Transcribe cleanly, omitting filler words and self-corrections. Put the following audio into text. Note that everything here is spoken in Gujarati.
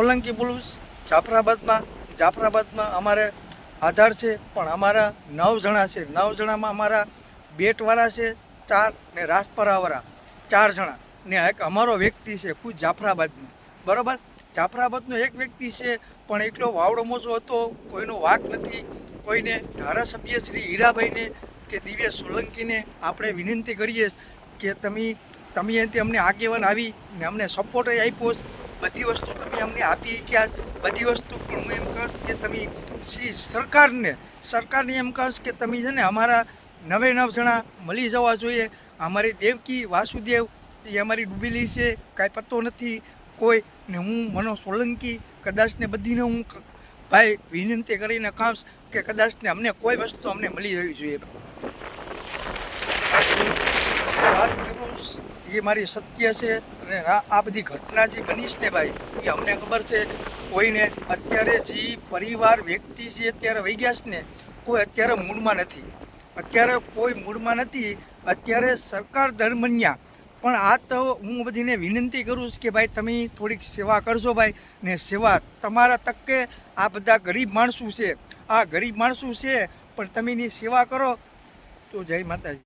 સોલંકી બોલું જાફરાબાદમાં અમારે આધાર છે, પણ અમારા 9 જણા છે. 9 જણામાં અમારા બેટવાળા છે 4 ને રાજપરાવાળા 4 જણા ને એક અમારો વ્યક્તિ છે ખુદ જાફરાબાદનો. બરાબર, જાફરાબાદનો એક વ્યક્તિ છે, પણ એટલો વાવડો મોજો હતો, કોઈનો વાંક નથી. કોઈને ધારાસભ્ય શ્રી હીરાભાઈને કે દિવ્ય સોલંકીને આપણે વિનંતી કરીએ કે તમે અહીંથી અમને આગેવાન આવી ને અમને સપોર્ટ આપ્યો. બધી વસ્તુ તમે અમને આપી ગયા. બધી વસ્તુ પણ હું એમ કહીશ કે તમે સરકારને એમ કહીશ કે તમે છે ને અમારા 9 જણા મળી જવા જોઈએ. અમારી દેવકી વાસુદેવ એ અમારી ડૂબેલી છે, કાંઈ પતો નથી કોઈ ને. હું મનો સોલંકી કદાચને બધીને હું ભાઈ વિનંતી કરીને કહીશ કે કદાચને અમને કોઈ વસ્તુ અમને મળી જવી જોઈએ. વાત કરું એ મારી સત્ય છે, અને આ બધી ઘટના જે બની છે ને ભાઈ, એ અમને ખબર છે. કોઈને અત્યારે જે પરિવાર વ્યક્તિ જે અત્યારે વહી ગયા છે ને, કોઈ અત્યારે મૂડમાં નથી. અત્યારે સરકાર દરમિયાન પણ આ તો હું બધીને વિનંતી કરું છું કે ભાઈ તમે થોડીક સેવા કરજો ભાઈ. ને સેવા તમારા તકે આ બધા ગરીબ માણસો છે, પણ તમે એની સેવા કરો તો જય માતાજી.